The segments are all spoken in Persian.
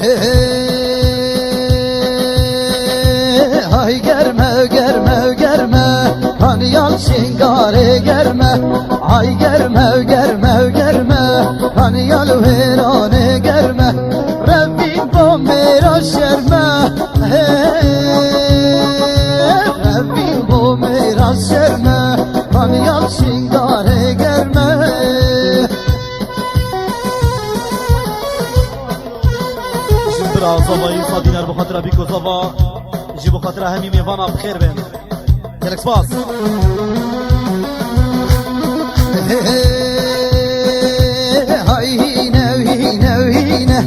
Hay germe germe germe Kaniyal şingare germe Ay germe germe germe Kaniyal verane germe Rabbim bu mera şerme Rabbim bu mera şerme Kaniyal şingare germe شكرا زوایی صادینر بخاطر بیکو زوا جی بخاطر همی میوانا بخیر بین گلک سپاس هینه هینه هینه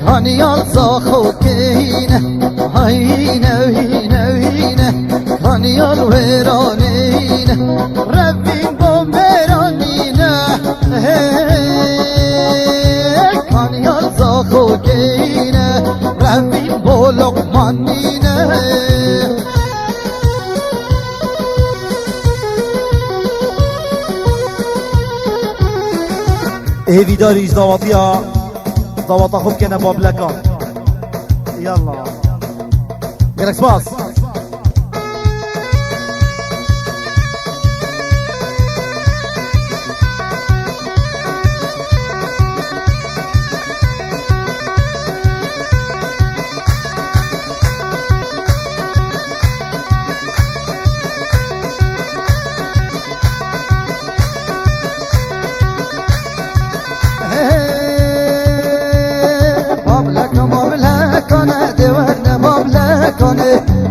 کانیال زاخو کهینه هینه هینه هینه کانیال ویرانینه ربیم بوم ویرانینه کانیال زاخو کهینه ربیم بو لقمانینه ایوی داریش دواطیا دواطا خوب کنه بابلکان یالا گلک سپاس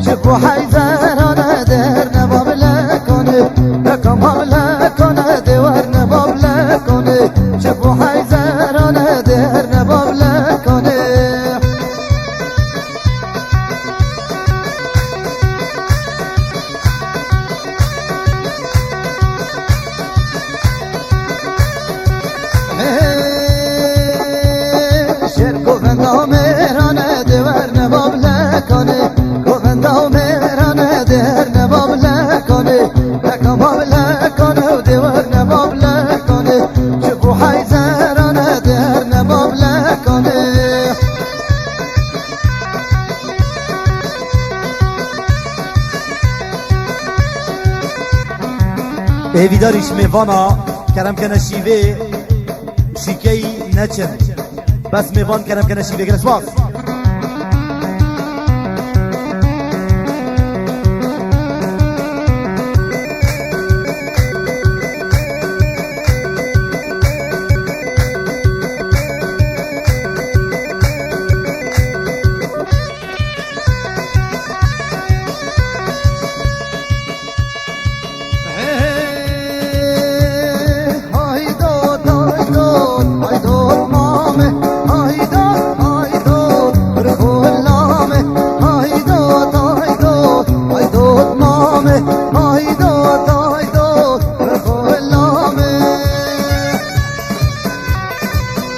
شكو حيزانا درنا بابلكوني لكم بابلكوني دورنا بابلكوني شكو حيزانا درنا بابلكوني شركو فنداميرانا دورنا بابلكوني ایویداریش میوانا کرم کنه شیوه شیکی نچن بس میوان کرم کنه شیوه گلک سپاس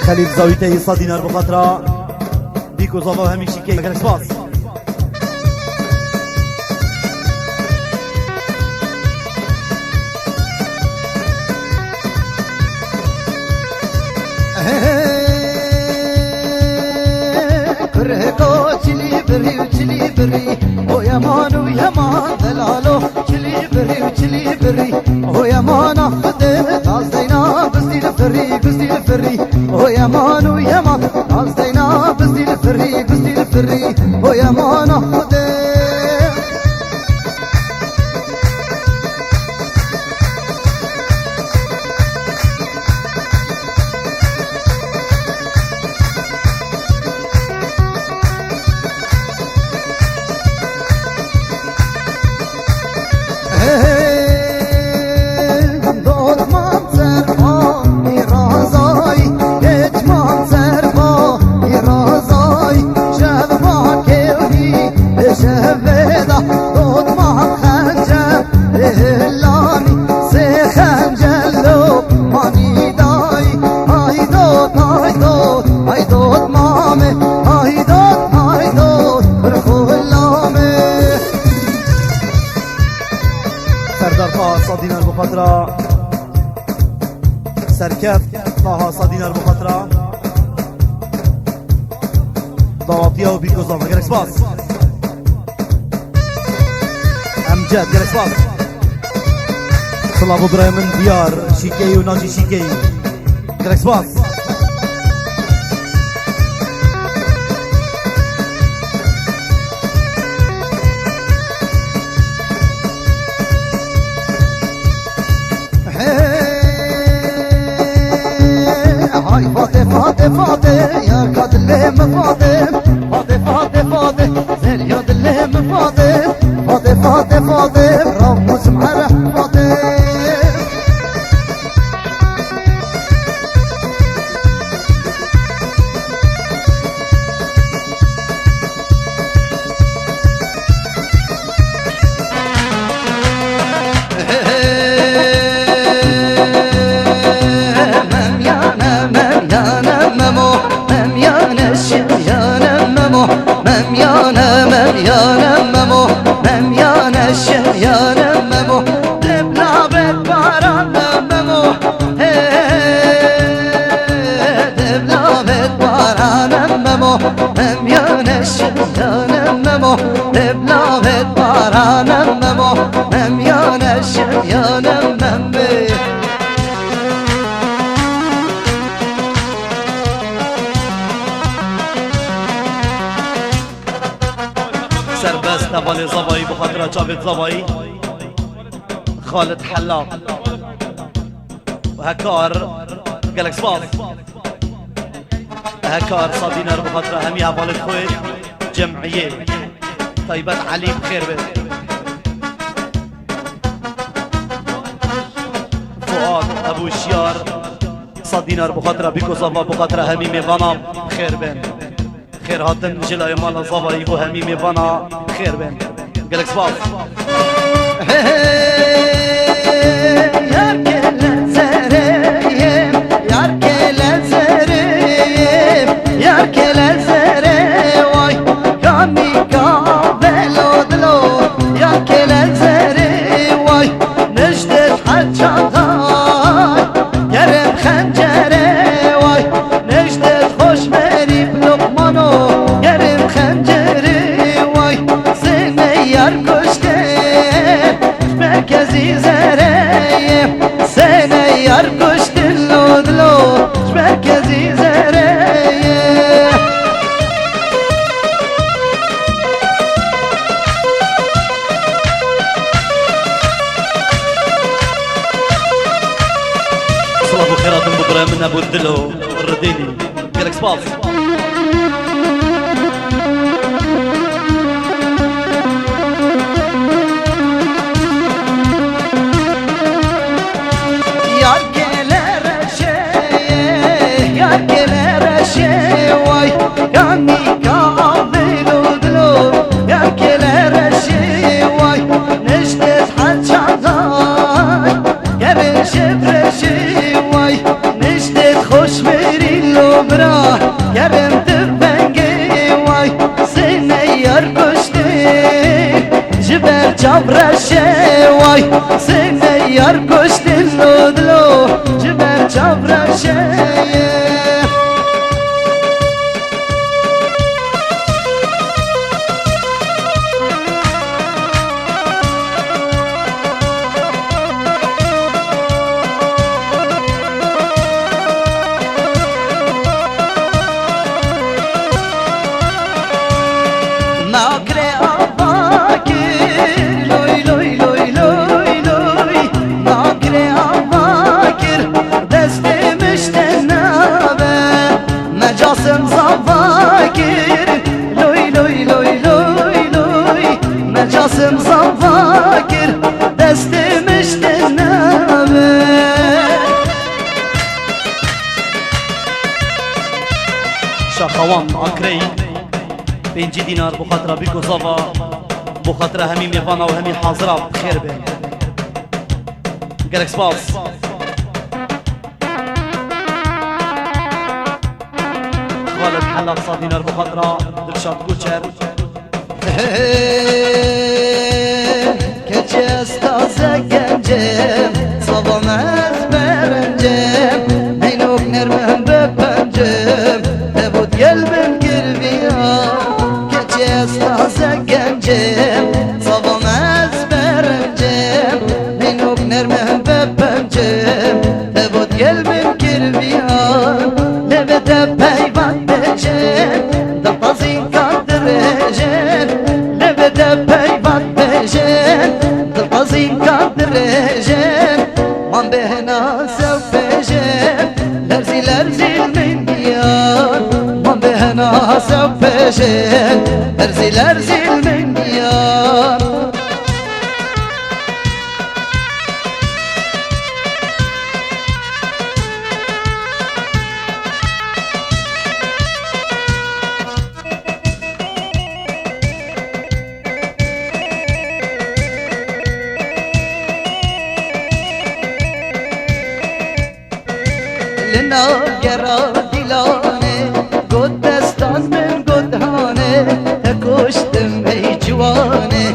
خلیل زاویته صادینر بخاطر بیکو زوا همیشه که گلک سپاس كرهكو چلی بری و چلی بری او یمان و یمان دلالو چلی بری و چلی بری او یمان خده تازدینا بزدیل فری بزدیل فری او یمان و یمان تازدینا بزدیل فری بزدیل فری او یمان خده صادینر بخاطر سرکف طه صادینر بخاطر ضوابطية وبيكو زافا قالك سباس أمجد قالك سباس صلاة بودرة من ديار شيكي وناجي شيكي قالك سباس هاي فاطي فاطي فاطي يا قاد الليم فاطي فاطي فاطي فاطي زين يا الليم فاطي فاطي فاطي فاطي رموز محرح فاطي سربست نوال زبایی بخاطر جاوید زبایی خالد حلاق وهكار قالك سباس هكار صادينر بخاطر همي عوالد خوي جمعية طيبات علي بخير بيت فؤاد ابو الشيار صادينر بخاطر بيكو زبا بخاطر همي ميفانا بخير بين خير هاتن جلاي مالا زباي وهمي ميفانا بخير بين قالك سباس من ابو الدلو الرديني قالك سباس جبرشه وای سینه یار کشت لودلو جبر جبرشه شاخوان اكري 5 دينار بخاطر بيكو زافا بخاطر همي ميفانا وهمي حاضرة بخير بين قالك سباس خالد حلاق 100 دينار بخاطر دلشاد كوتشر كتش استاذ جنجم صبا مزبرنجم نينوك نرمهم ببنجم تبوت قلبم قلبي از تازه گنجم صابم از برنجم نینوک نرمه بپنجم تبود گل من کرویان لبه پیوان بجم دلتازین کادرجم لبه پیوان بجم دلتازین کادرجم من بهنا سو بجم لرزی لرزی من دیار من بهنا سو بجم لرزی لرزی من دیار لنا گرا دیلانه گود دستان من گودهانه تکشتم ای جوانه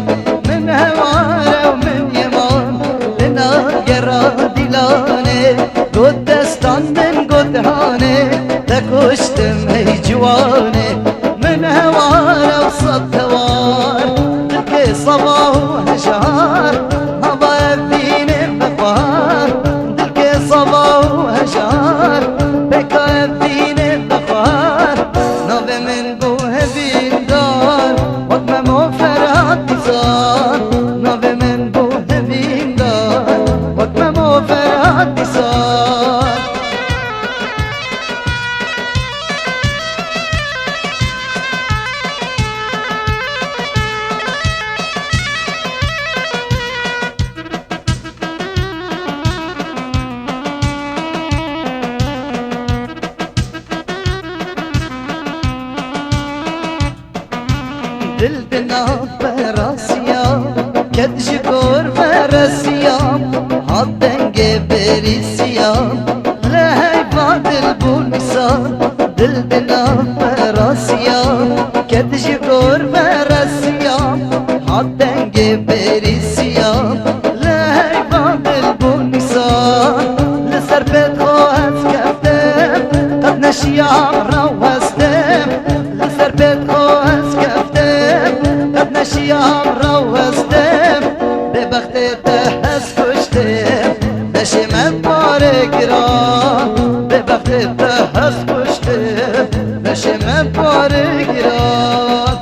من هواره و من یمان لنا گرا دیلانه گود دستان من گودهانه تکشتم ای جوانه من هواره و صدوار دلک صباح و هشار هوا افینه بفار دلک صباح و هشار بکا افینه بفار نوه من بوه بیندار وقت مفرات دیزار نوه من بوه بیندار وقت مفرات دیزار دل بنا براسیا کد جگور ورسیام هات دنگ بریسیام لهی بادل بونیسان دل بنا براسیا کد جگور ورسیام هات دنگ بریسیام لهی بادل بونیسان لسر بید خواهد کفتم قد نشیام رو هستم لسر بید خواهد کفتم قد نشیام رو هستم به بخت تهز کشتم نشیمت باره گران به بخت تهز کشتم نشیمت باره گران